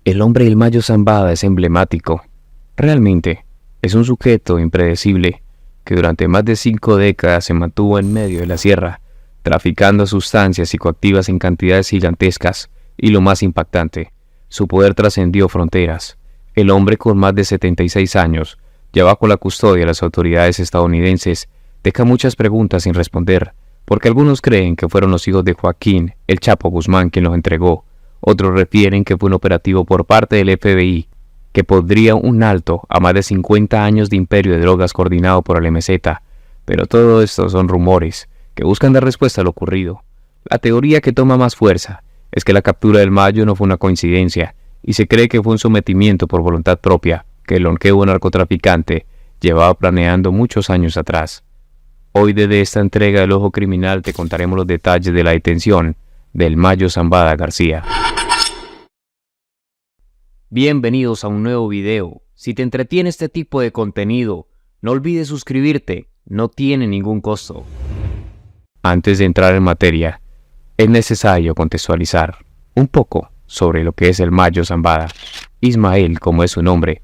El hombre del Mayo Zambada es emblemático. Realmente, es un sujeto impredecible que durante más de 5 décadas se mantuvo en medio de la sierra, traficando sustancias psicoactivas en cantidades gigantescas, y lo más impactante, su poder trascendió fronteras. El hombre con más de 76 años, ya bajo la custodia de las autoridades estadounidenses, deja muchas preguntas sin responder, porque algunos creen que fueron los hijos de Joaquín, el Chapo Guzmán, quien los entregó. Otros refieren que fue un operativo por parte del FBI, que pondría un alto a más de 50 años de imperio de drogas coordinado por el MZ, pero todo esto son rumores que buscan dar respuesta a lo ocurrido. La teoría que toma más fuerza es que la captura del Mayo no fue una coincidencia, y se cree que fue un sometimiento por voluntad propia que el longevo narcotraficante llevaba planeando muchos años atrás. Hoy desde esta entrega del Ojo Criminal te contaremos los detalles de la detención del Mayo Zambada García. Bienvenidos a un nuevo video. Si te entretiene este tipo de contenido, no olvides suscribirte, no tiene ningún costo. Antes de entrar en materia, es necesario contextualizar un poco sobre lo que es el Mayo Zambada. Ismael, como es su nombre,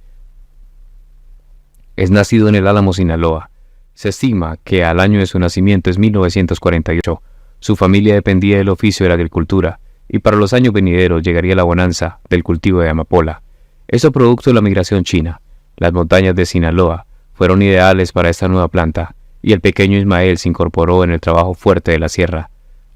es nacido en el Álamo, Sinaloa. Se estima que al año de su nacimiento es 1948. Su familia dependía del oficio de la agricultura, y para los años venideros llegaría la bonanza del cultivo de amapola. Eso producto de la migración china. Las montañas de Sinaloa fueron ideales para esta nueva planta, y el pequeño Ismael se incorporó en el trabajo fuerte de la sierra.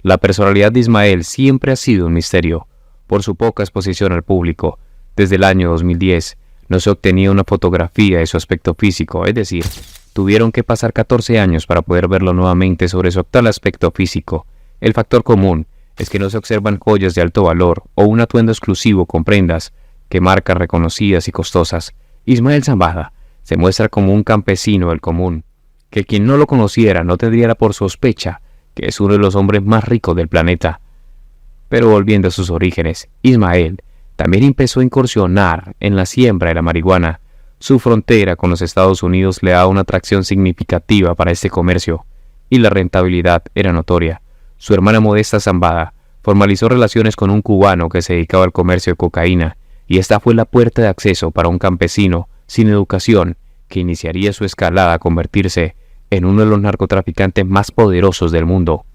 La personalidad de Ismael siempre ha sido un misterio, por su poca exposición al público. Desde el año 2010 no se obtenía una fotografía de su aspecto físico, es decir, tuvieron que pasar 14 años para poder verlo nuevamente sobre su actual aspecto físico. El factor común es que no se observan joyas de alto valor o un atuendo exclusivo con prendas que marcas reconocidas y costosas. Ismael Zambada se muestra como un campesino del común, que quien no lo conociera no tendría por sospecha que es uno de los hombres más ricos del planeta. Pero volviendo a sus orígenes, Ismael también empezó a incursionar en la siembra de la marihuana. Su frontera con los Estados Unidos le daba una atracción significativa para este comercio, y la rentabilidad era notoria. Su hermana Modesta Zambada formalizó relaciones con un cubano que se dedicaba al comercio de cocaína, y esta fue la puerta de acceso para un campesino sin educación que iniciaría su escalada a convertirse en uno de los narcotraficantes más poderosos del mundo.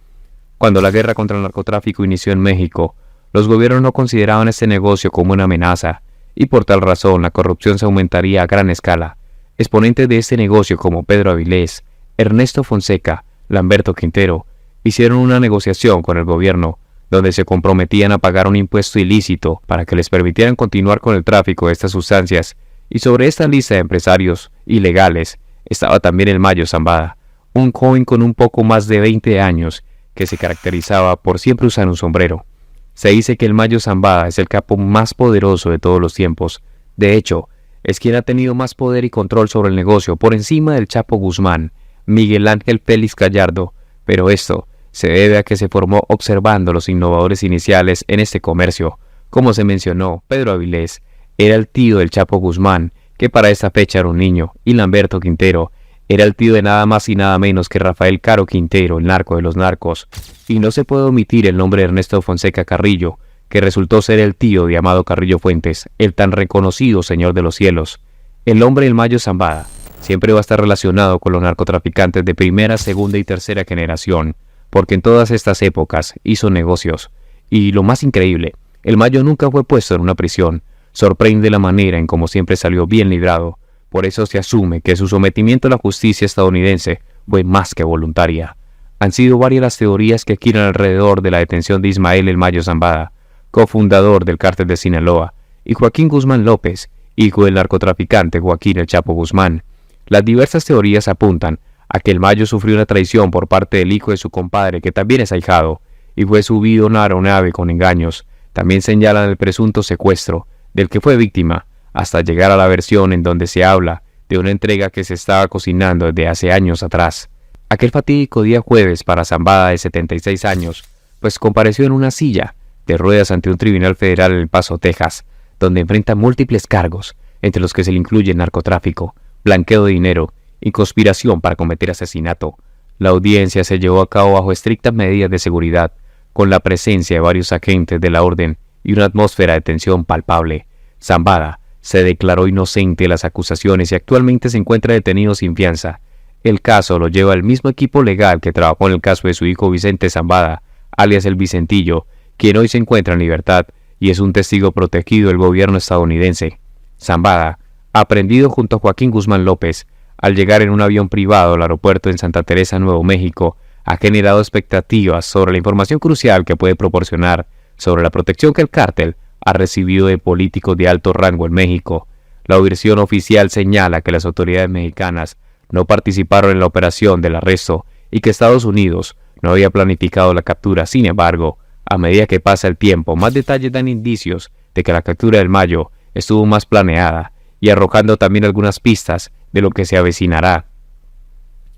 Cuando la guerra contra el narcotráfico inició en México, los gobiernos no consideraban este negocio como una amenaza, y por tal razón la corrupción se aumentaría a gran escala. Exponentes de este negocio como Pedro Avilés, Ernesto Fonseca, Lamberto Quintero, hicieron una negociación con el gobierno, donde se comprometían a pagar un impuesto ilícito para que les permitieran continuar con el tráfico de estas sustancias, y sobre esta lista de empresarios ilegales estaba también el Mayo Zambada, un joven con un poco más de 20 años que se caracterizaba por siempre usar un sombrero. Se dice que el Mayo Zambada es el capo más poderoso de todos los tiempos. De hecho, es quien ha tenido más poder y control sobre el negocio por encima del Chapo Guzmán, Miguel Ángel Félix Gallardo, pero esto se debe a que se formó observando los innovadores iniciales en este comercio. Como se mencionó, Pedro Avilés era el tío del Chapo Guzmán, que para esta fecha era un niño, y Lamberto Quintero era el tío de nada más y nada menos que Rafael Caro Quintero, el narco de los narcos. Y no se puede omitir el nombre de Ernesto Fonseca Carrillo, que resultó ser el tío de Amado Carrillo Fuentes, el tan reconocido señor de los cielos. El hombre del Mayo Zambada siempre va a estar relacionado con los narcotraficantes de primera, segunda y tercera generación, porque en todas estas épocas hizo negocios. Y lo más increíble, el Mayo nunca fue puesto en una prisión. Sorprende la manera en cómo siempre salió bien librado. Por eso se asume que su sometimiento a la justicia estadounidense fue más que voluntaria. Han sido varias las teorías que giran alrededor de la detención de Ismael el Mayo Zambada, cofundador del cártel de Sinaloa, y Joaquín Guzmán López, hijo del narcotraficante Joaquín el Chapo Guzmán. Las diversas teorías apuntan a que el Mayo sufrió una traición por parte del hijo de su compadre, que también es ahijado, y fue subido a una aeronave con engaños. También señalan el presunto secuestro, del que fue víctima, hasta llegar a la versión en donde se habla de una entrega que se estaba cocinando desde hace años atrás. Aquel fatídico día jueves para Zambada de 76 años, pues compareció en una silla de ruedas ante un tribunal federal en El Paso, Texas, donde enfrenta múltiples cargos, entre los que se le incluye narcotráfico, blanqueo de dinero y conspiración para cometer asesinato. La audiencia se llevó a cabo bajo estrictas medidas de seguridad, con la presencia de varios agentes de la orden y una atmósfera de tensión palpable. Zambada se declaró inocente de las acusaciones y actualmente se encuentra detenido sin fianza. El caso lo lleva el mismo equipo legal que trabajó en el caso de su hijo Vicente Zambada, alias el Vicentillo, quien hoy se encuentra en libertad y es un testigo protegido del gobierno estadounidense. Zambada, aprehendido junto a Joaquín Guzmán López, al llegar en un avión privado al aeropuerto en Santa Teresa, Nuevo México, ha generado expectativas sobre la información crucial que puede proporcionar sobre la protección que el cártel ha recibido de políticos de alto rango en México. La versión oficial señala que las autoridades mexicanas no participaron en la operación del arresto y que Estados Unidos no había planificado la captura. Sin embargo, a medida que pasa el tiempo, más detalles dan indicios de que la captura del Mayo estuvo más planeada y arrojando también algunas pistas de lo que se avecinará.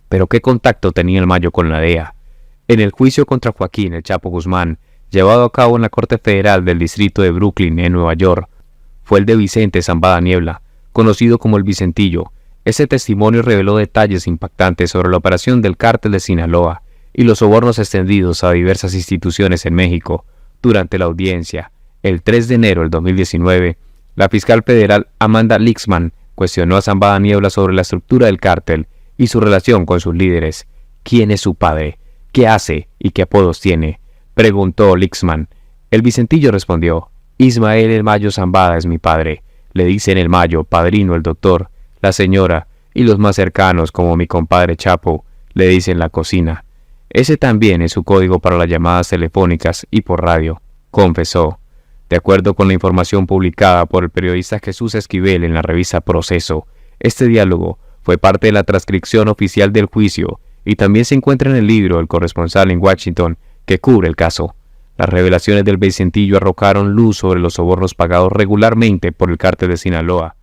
Pero ¿qué contacto tenía el Mayo con la DEA? En el juicio contra Joaquín El Chapo Guzmán, llevado a cabo en la Corte Federal del Distrito de Brooklyn, en Nueva York, fue el de Vicente Zambada Niebla, conocido como el Vicentillo. Ese testimonio reveló detalles impactantes sobre la operación del cártel de Sinaloa y los sobornos extendidos a diversas instituciones en México. Durante la audiencia, el 3 de enero del 2019, la fiscal federal Amanda Lixman cuestionó a Zambada Niebla sobre la estructura del cártel y su relación con sus líderes. ¿Quién es su padre? ¿Qué hace y qué apodos tiene?, preguntó Lixman. El Vicentillo respondió: Ismael El Mayo Zambada es mi padre. Le dicen El Mayo, padrino el doctor, la señora, y los más cercanos, como mi compadre Chapo, le dicen la cocina. Ese también es su código para las llamadas telefónicas y por radio, confesó. De acuerdo con la información publicada por el periodista Jesús Esquivel en la revista Proceso, este diálogo fue parte de la transcripción oficial del juicio y también se encuentra en el libro El corresponsal en Washington que cubre el caso. Las revelaciones del Vicentillo arrojaron luz sobre los sobornos pagados regularmente por el cártel de Sinaloa,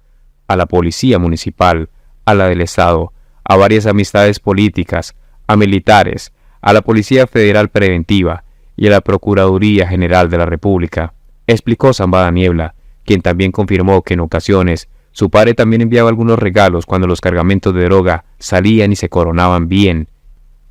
a la policía municipal, a la del Estado, a varias amistades políticas, a militares, a la Policía Federal Preventiva y a la Procuraduría General de la República, explicó Zambada Niebla, quien también confirmó que en ocasiones su padre también enviaba algunos regalos cuando los cargamentos de droga salían y se coronaban bien.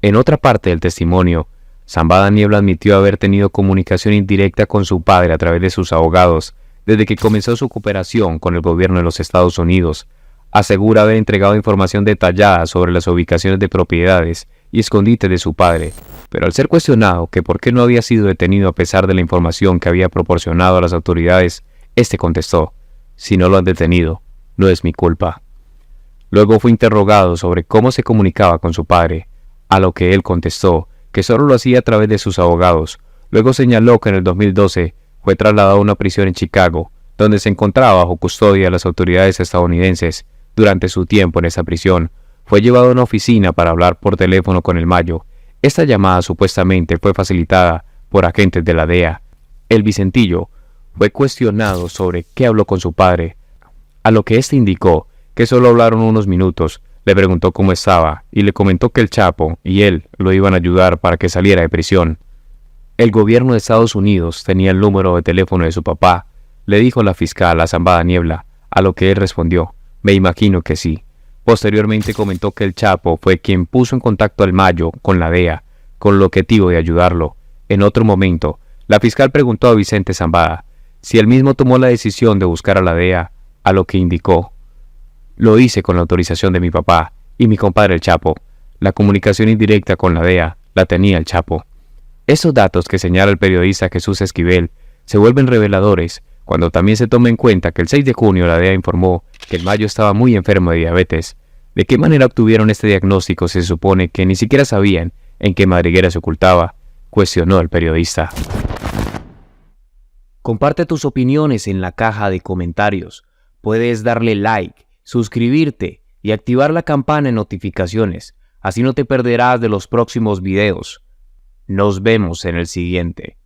En otra parte del testimonio, Zambada Niebla admitió haber tenido comunicación indirecta con su padre a través de sus abogados desde que comenzó su cooperación con el gobierno de los Estados Unidos. Asegura haber entregado información detallada sobre las ubicaciones de propiedades y escondites de su padre, pero al ser cuestionado que por qué no había sido detenido a pesar de la información que había proporcionado a las autoridades, este contestó: si no lo han detenido, no es mi culpa. Luego fue interrogado sobre cómo se comunicaba con su padre, a lo que él contestó que solo lo hacía a través de sus abogados. Luego señaló que en el 2012 fue trasladado a una prisión en Chicago, donde se encontraba bajo custodia de las autoridades estadounidenses. Durante su tiempo en esa prisión, fue llevado a una oficina para hablar por teléfono con el Mayo. Esta llamada supuestamente fue facilitada por agentes de la DEA. El Vicentillo fue cuestionado sobre qué habló con su padre, a lo que éste indicó que solo hablaron unos minutos. Le preguntó cómo estaba y le comentó que el Chapo y él lo iban a ayudar para que saliera de prisión. El gobierno de Estados Unidos tenía el número de teléfono de su papá, le dijo la fiscal a Zambada Niebla, a lo que él respondió: me imagino que sí. Posteriormente comentó que el Chapo fue quien puso en contacto al Mayo con la DEA, con el objetivo de ayudarlo. En otro momento, la fiscal preguntó a Vicente Zambada si él mismo tomó la decisión de buscar a la DEA, a lo que indicó: lo hice con la autorización de mi papá y mi compadre el Chapo. La comunicación indirecta con la DEA la tenía el Chapo. Esos datos que señala el periodista Jesús Esquivel se vuelven reveladores cuando también se toma en cuenta que el 6 de junio la DEA informó que el Mayo estaba muy enfermo de diabetes. ¿De qué manera obtuvieron este diagnóstico si se supone que ni siquiera sabían en qué madriguera se ocultaba?, cuestionó el periodista. Comparte tus opiniones en la caja de comentarios. Puedes darle like, suscribirte y activar la campana de notificaciones. Así no te perderás de los próximos videos. Nos vemos en el siguiente.